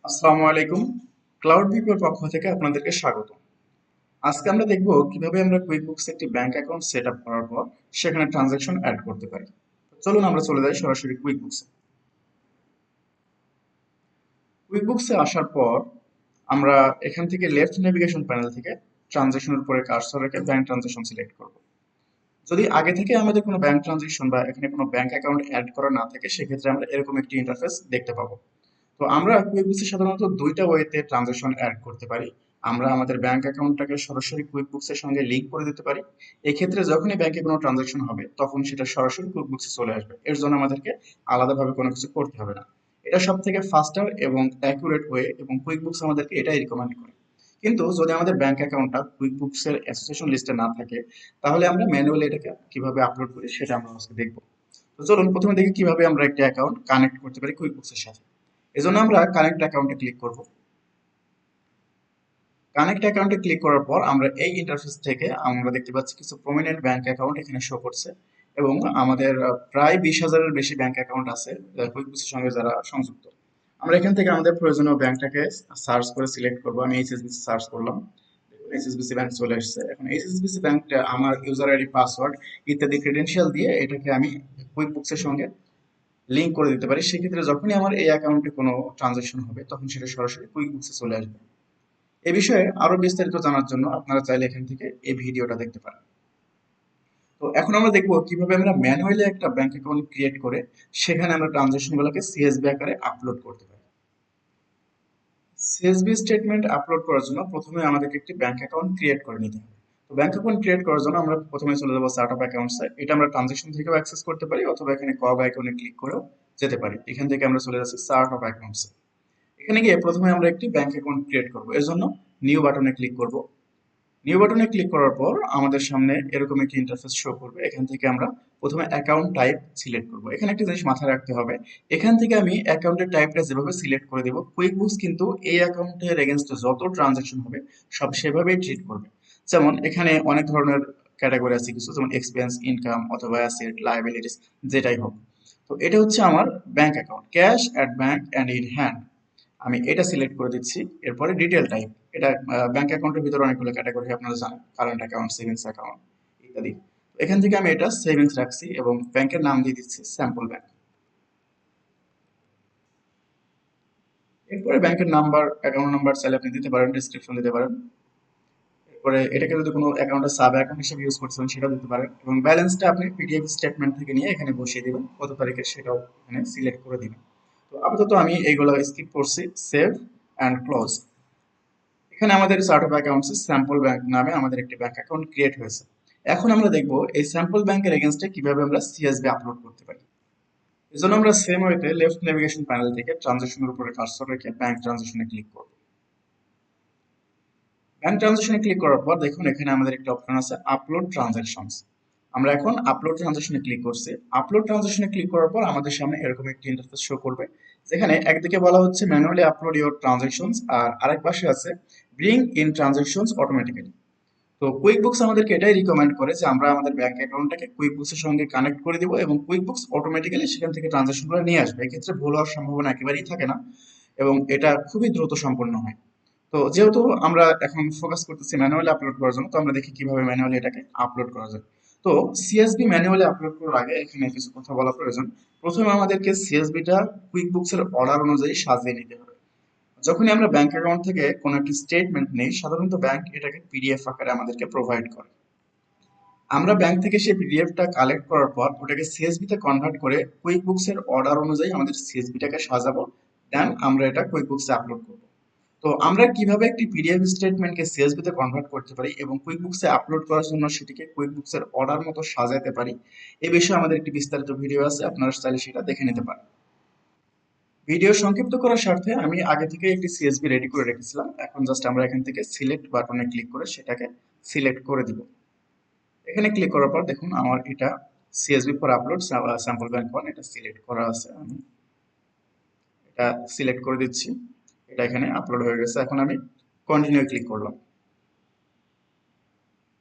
আসসালামু আলাইকুম। ক্লাউড ভিপিওর পক্ষ থেকে আপনাদেরকে স্বাগত। আজকে আমরা দেখব কিভাবে আমরা কুইকবুকস একটি ব্যাংক অ্যাকাউন্ট সেট আপ করার পর সেখানে ট্রানজাকশন অ্যাড করতে পারি। চলুন আমরা চলে যাই সরাসরি কুইকবুকসে। কুইকবুকসে আসার পর আমরা এখান থেকে লেফট নেভিগেশন প্যানেল থেকে ট্রানজাকশনের উপরে কার্সর রেখে ব্যাংক ট্রানজাকশন সিলেক্ট করব। যদি আগে থেকে আমাদের কোনো ব্যাংক ট্রানজাকশন বা এখানে কোনো ব্যাংক অ্যাকাউন্ট অ্যাড করা না থাকে সেক্ষেত্রে আমরা এরকম একটি ইন্টারফেস দেখতে পাবো। তো আমরা কুইকবুকসে সাধারণত দুইটা ওয়েতে ট্রানজাকশন অ্যাড করতে পারি। আমরা আমাদের ব্যাংক অ্যাকাউন্টটাকে সরাসরি কুইকবুকসের সঙ্গে লিংক করে দিতে পারি। এক্ষেত্রে যখনই ব্যাংকে কোনো ট্রানজাকশন হবে তখন সেটা সরাসরি কুইকবুকসে চলে আসবে, এর জন্য আমাদেরকে আলাদাভাবে কোনো কিছু করতে হবে না। এটা সব থেকে ফাস্টার এবং অ্যাকুরেট ওয়ে এবং কুইকবুকস আমাদেরকে এটাই রিকমেন্ড করে। কিন্তু যদি আমাদের ব্যাংক অ্যাকাউন্টটা কুইকবুকসের অ্যাসোসিয়েশন লিস্টে না থাকে তাহলে আমরা ম্যানুয়ালি এটাকে কিভাবে আপলোড করি সেটা আমরা আজকে দেখবো। তো চলুন প্রথমে দেখি কিভাবে আমরা একটা অ্যাকাউন্ট কানেক্ট করতে পারি কুইকবুকসের সাথে। এজন্য আমরা কানেক্ট অ্যাকাউন্টে ক্লিক করব। কানেক্ট অ্যাকাউন্টে ক্লিক করার পর আমরা এই ইন্টারফেস থেকে আমরা দেখতে পাচ্ছি কিছু প্রমিনেন্ট ব্যাংক অ্যাকাউন্ট এখানে শো করছে এবং আমাদের প্রায় 20,000-এর বেশি ব্যাংক অ্যাকাউন্ট আছে কুইকবুকের সঙ্গে যারা সংযুক্ত। আমরা এখান থেকে আমাদের প্রয়োজনীয় ব্যাংকটাকে সার্চ করে সিলেক্ট করব। আমি এইচএসবিসি সার্চ করলাম, এইচএসবিসি ব্যাংক চলে এসেছে। এখন এইচএসবিসি ব্যাংকটা আমার ইউজার আইডি, পাসওয়ার্ড ইত্যাদি ক্রেডেনশিয়াল দিয়ে এটাকে আমি কুইকবুকসের সঙ্গে লিংক করে দিতে পারি। সেক্ষেত্রে যখনই আমার এই অ্যাকাউন্টে কোনো ট্রানজাকশন হবে তখন সেটা সরাসরি কুইকবুকসে চলে আসবে। এ বিষয়ে আরো বিস্তারিত জানার জন্য আপনারা চাইলে এখান থেকে এই ভিডিওটা দেখতে পারেন। তো এখন আমরা দেখব কিভাবে আমরা ম্যানুয়ালি একটা ব্যাংক অ্যাকাউন্ট ক্রিয়েট করে সেখানে আমরা ট্রানজাকশন গুলোকে সিএসভি আকারে আপলোড করতে পারি। সিএসভি স্টেটমেন্ট আপলোড করার জন্য প্রথমে আমাদেরকে একটি ব্যাংক অ্যাকাউন্ট ক্রিয়েট করে নিতে হবে। তো ব্যাংক অ্যাকাউন্ট ক্রিয়েট করার জন্য আমরা প্রথমে চলে যাবো স্টার্ট আপ অ্যাকাউন্টসে। এটা আমরা ট্রানজাকশন থেকেও অ্যাক্সেস করতে পারি অথবা এখানে কব আইকনে ক্লিক করেও যেতে পারি। এখান থেকে আমরা চলে যাচ্ছি স্টার্ট আপ অ্যাকাউন্টসে। এখানে গিয়ে প্রথমে আমরা একটি ব্যাংক অ্যাকাউন্ট ক্রিয়েট করব। এর জন্য নিউ বাটনে ক্লিক করব। নিউ বাটনে ক্লিক করার পর আমাদের সামনে এরকম একটি ইন্টারফেস শো করবে। এখান থেকে আমরা প্রথমে অ্যাকাউন্ট টাইপ সিলেক্ট করব। এখানে একটা জিনিস মাথায় রাখতে হবে, এখান থেকে আমি অ্যাকাউন্টের টাইপটা যেভাবে সিলেক্ট করে দেব কুইকবুকস কিন্তু এই অ্যাকাউন্টের এগেনস্টে যত ট্রানজাকশন হবে সব সেভাবেই ট্রিট করবে। যেমন এখানে অনেক ধরনের ক্যাটাগরি আছে কিছু, যেমন এক্সপেন্স, ইনকাম অথবা অ্যাসেট, লায়াবিলিটিস, যেটাই হোক। তো এটা হচ্ছে আমার bank account, cash at bank and in hand. আমি এটা সিলেক্ট করে দিচ্ছি। এরপরে ডিটেল টাইপ, এটা ব্যাংক অ্যাকাউন্টের ভিতরে অনেকগুলো ক্যাটাগরি আপনারা জানেন, কারেন্ট অ্যাকাউন্ট, সেভিংস অ্যাকাউন্ট ইত্যাদি। এখান থেকে আমি এটা সেভিংস রাখছি এবং ব্যাংকের নাম দিয়ে দিচ্ছি স্যাম্পল ব্যাংক। এরপরে ব্যাংকের নাম্বার, অ্যাকাউন্ট নাম্বার চাইলে আপনি দিতে পারেন, ডিসক্রিপশন দিতে পারেন। এরপরে এটাকে যদি কোনো অ্যাকাউন্টের সাব অ্যাকাউন্ট হিসেবে ইউজ করছেন সেটাও দিতে পারেন এবং ব্যালেন্সটা আপনি পিডিএফ স্টেটমেন্ট থেকে নিয়ে এখানে বসিয়ে দিবেন, কত তারিখে সেটাও এখানে সিলেক্ট করে দিবেন। তো আপাতত আমি এইগুলো স্কিপ করছি। Save and close. এখানে আমাদের chart of accounts sample bank নামে আমাদের একটি ব্যাংক অ্যাকাউন্ট ক্রিয়েট হয়েছে। এখন আমরা দেখব এই স্যাম্পল ব্যাংকের এগেনস্টে কিভাবে আমরা সিএসভি আপলোড করতে পারি। এই জন্য আমরা সেম ওয়েতে লেফট নেভিগেশন প্যানেল থেকে ট্রানজাকশনের উপরে কার্সর রেখে ব্যাংক ট্রানজাকশনে ক্লিক করব। ব্যাংক ট্রানজাকশনে ক্লিক করার পর দেখুন এখানে আমাদের একটা অপশন আছে আপলোড ট্রানজাকশনস। আমরা এখন আপলোড ট্রানজাকশনে ক্লিক করছি। আপলোড ট্রানজাকশনে ক্লিক করার পর আমাদের সামনে এরকম একটি ইন্টারফেস শো করবে, যেখানে একদিকে বলা হচ্ছে ম্যানুয়ালি আপলোড ইওর ট্রানজাকশনস আর আরেক পাশে আছে ব্রিং ইন ট্রানজাকশনস অটোমেটিক্যালি। তো কুইকবুকস আমাদেরকে এটাই রিকমেন্ড করে যে আমরা আমাদের ব্যাংক অ্যাকাউন্টটাকে কুইকবুকসের সঙ্গে কানেক্ট করে দিব এবং কুইকবুকস অটোমেটিক্যালি সেখান থেকে ট্রানজাকশনগুলো নিয়ে আসবে। এক্ষেত্রে ভুল হওয়ার সম্ভাবনা একেবারেই থাকে না এবং এটা খুবই দ্রুত সম্পন্ন হয়। তো যেহেতু আমরা এখন ফোকাস করতেছি ম্যানুয়ালি আপলোড করার জন্য, তো আমরা দেখি কিভাবে ম্যানুয়ালি এটাকে আপলোড করা যায়। তো সিএসবি ম্যানুয়ালি আপলোড করার আগে এখানে কিছু কথা বলা প্রয়োজন। প্রথমে আমাদেরকে সিএসবিটা কুইকবুকসের অর্ডার অনুযায়ী সাজিয়ে নিতে হবে। যখনই আমরা ব্যাংক অ্যাকাউন্ট থেকে কোনো একটি স্টেটমেন্ট নেই সাধারণত ব্যাংক এটাকে পিডিএফ আকারে আমাদেরকে প্রোভাইড করে। আমরা ব্যাংক থেকে সেই পিডিএফটা কালেক্ট করার পর ওটাকে সিএসবি তে কনভার্ট করে কুইকবুকস এর অর্ডার অনুযায়ী আমাদের সিএসবিটাকে সাজাবো, দেন আমরা এটা কুইকবুকসে আপলোড করব। তো আমরা কিভাবে একটি পিডিএফ স্টেটমেন্টকে সিএসবি তে কনভার্ট করতে পারি এবং কুইকবুকসে আপলোড করার জন্য সেটিকে কুইকবুকসের অর্ডার মতো সাজাতে পারি, এ বিষয়ে আমাদের একটি বিস্তারিত ভিডিও আছে, আপনারা চাইলে সেটা দেখে নিতে পারেন। ভিডিও সংক্ষিপ্ত করার স্বার্থে আমি আগে থেকে একটি সিএসবি রেডি করে রেখেছিলাম। এখন জাস্ট আমরা এখান থেকে সিলেক্ট বাটনে ক্লিক করে সেটাকে সিলেক্ট করে দিব। এখানে ক্লিক করার পর দেখুন আমার এটা CSB for upload sample bank one এটা সিলেক্ট করা আছে। আমি এটা সিলেক্ট করে দিচ্ছি। এটা এখানে আপলোড হয়ে গেছে। এখন আমি কন্টিনিউ ক্লিক করলাম।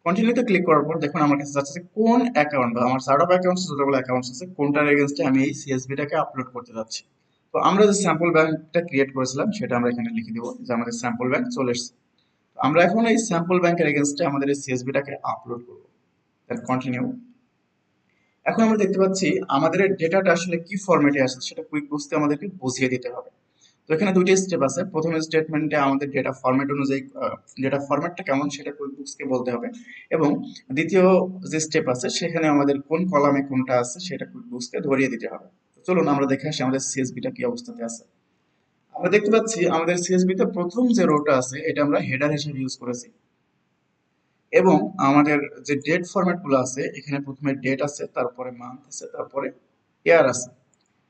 কন্টিনিউতে ক্লিক করার পর দেখুন আমার কাছে যাচ্ছে যে কোন অ্যাকাউন্ট বা আমার চার্ট অফ অ্যাকাউন্টস যতগুলো অ্যাকাউন্টস আছে কোনটার এগেইনস্টে আমি এই সিএসবিটাকে আপলোড করতে যাচ্ছি। তো তো আমরা যে স্যাম্পল ব্যাংকটা ক্রিয়েট করেছিলাম সেটা আমরা এখানে লিখে দিব যে আমাদের স্যাম্পল ব্যাংক চলে এসেছে। আমরা এখন এই স্যাম্পল ব্যাংকের এগেইনস্টে আমাদের এই সিএসভিটাকে আপলোড করব। Then continue. এখন আমরা দেখতে পাচ্ছি আমাদের ডেটাটা আসলে কি ফরম্যাটে আছে সেটা কুইক বুঝতে আমাদেরকে বুঝিয়ে দিতে হবে। তো এখানে দুইটা স্টেপ আছে। প্রথম স্টেটমেন্টে আমাদের ডেটা ফরম্যাট অনুযায়ী ডেটা ফরম্যাটটা কেমন সেটা কুইকবুকসকে বলতে হবে, এবং দ্বিতীয় যে স্টেপ আছে সেখানে আমাদের কোন কলামে কোনটা আছে সেটা কুইকবুকসকে ধরিয়ে দিতে হবে। তো চলুন আমরা দেখে আসি আমাদের সিএসবিটা কি অবস্থাতে আছে। আমরা দেখতে পাচ্ছি আমাদের সিএসবি তে প্রথম যে রোটা আছে এটা আমরা হেডার হিসেবে ইউজ করেছি, এবং আমাদের যে ডেট ফরম্যাট গুলো আছে এখানে প্রথমে ডেট আছে, তারপরে মান্থ আছে, তারপরে ইয়ার আছে,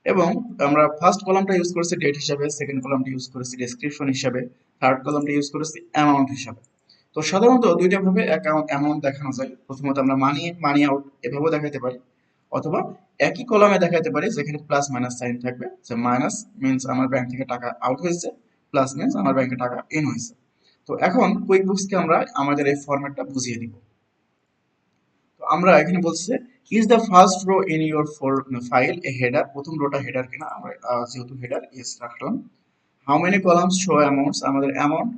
এবং আমরা ফার্স্ট কলামটা ইউজ করেছি ডেট হিসাবে, সেকেন্ড কলামটা ইউজ করেছি ডেসক্রিপশন হিসাবে, থার্ড কলামটা ইউজ করেছি অ্যামাউন্ট হিসাবে। তো সাধারণত দুইটা ভাবে অ্যামাউন্ট দেখানো যায়। প্রথমত আমরা মানি মানি আউট এভাবেও দেখাতে পারি, অথবা একই কলামে দেখাতে পারি যেখানে প্লাস মাইনাস সাইন থাকবে, যে মাইনাস মিন্স আমার ব্যাংক থেকে টাকা আউট হয়েছে, প্লাস মিন্স আমার ব্যাংকে টাকা ইন হয়েছে। তো এখন কুইক বুকসকে আমরা আমাদের এই ফরম্যাটটা বুঝিয়ে দিব। তো আমরা এখানে বলছে is the first row in your file A header, প্রথম রোটা হেডার কিনা, আমরা যেহেতু হেডার ইয়েস রাখলাম। How many columns show amounts, আমাদের অ্যামাউন্ট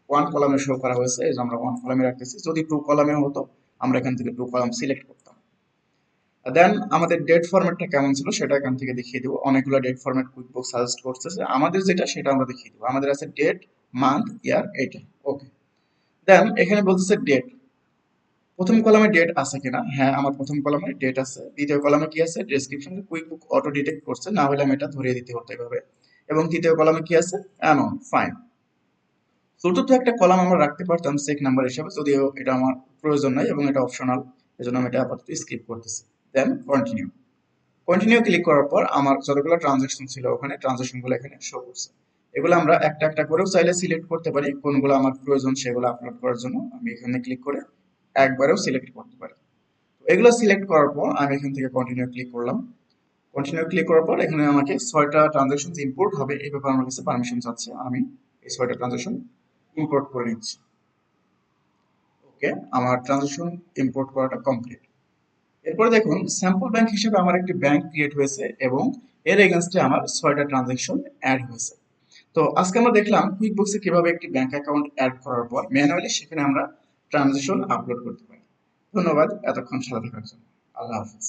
ওয়ান কলামে শো করা হয়েছে, এই যে আমরা ওয়ান কলামে রাখতেছি। যদি টু কলামে হতো আমরা এখান থেকে টু কলাম সিলেক্ট করতাম। দেন আমাদের ডেট ফরম্যাটটা কেমন ছিল সেটা এখান থেকে দেখিয়ে দিব। অনেকগুলো ডেট ফরম্যাট কুইকবুক সাজেস্ট করতেছে, আমাদের যেটা সেটা আমরা দেখিয়ে দিব। আমাদের আছে ডেট, মান্থ, ইয়ার, এইটা ওকে। দেন এখানে বলতেছে ডেট, প্রথম কলামে ডেট আছে কিনা, হ্যাঁ আমার প্রথম কলামে ডেট আছে। দ্বিতীয় কলামে কি আছে, ডেসক্রিপশন, কুইক বুক অটো ডিটেক্ট করছে, না হলে আমি এটা ধরিয়ে দিতে হতো এভাবে। এবং তৃতীয় কলামে কি আছে, অ্যামাউন্ট, ফাইন। চতুর্থ একটা কলাম আমরা রাখতে পারতাম চেক নাম্বার হিসাবে, যদিও এটা আমার প্রয়োজন নাই এবং এটা অপশনাল, এজন্য আমি এটা আপাতত স্কিপ করতেছি। দেন কন্টিনিউ। কন্টিনিউ ক্লিক করার পর আমার যতগুলো ট্রানজাকশন ছিল ওখানে ট্রানজাকশন গুলো এখানে শো করছে। এগুলো আমরা একটা একটা করেও চাইলে সিলেক্ট করতে পারি, কোনগুলো আমার প্রয়োজন সেগুলো আপলোড করার জন্য আমি এখানে ক্লিক করে একবারেও সিলেক্ট করতে পারি। এগুলো সিলেক্ট করার পর আমি এখান থেকে কন্টিনিউ ক্লিক করলাম। কন্টিনিউ ক্লিক করার পর এখানে আমাকে 6টা ট্রানজাকশন ইম্পোর্ট হবে এই ব্যাপারে আমার কাছে পারমিশন চাচ্ছে, আমি এই 6টা ট্রানজাকশন ইম্পোর্ট করে নিচ্ছি। ওকে, আমার ট্রানজাকশন ইম্পোর্ট করাটা কমপ্লিট। এরপরে দেখুন স্যাম্পল ব্যাংক হিসেবে আমার একটি ব্যাংক ক্রিয়েট হয়েছে এবং এর এগেইনস্টে আমার 6টা ট্রানজাকশন অ্যাড হয়েছে। তো আজকে আমরা দেখলাম কুইকবুকসে কিভাবে একটি ব্যাংক অ্যাকাউন্ট অ্যাড করার পর ম্যানুয়ালি সেখানে আমরা ট্রানজাকশন আপলোড করতে পারি। ধন্যবাদ এতক্ষণ সাথে থাকার জন্য। আল্লাহ হাফিজ।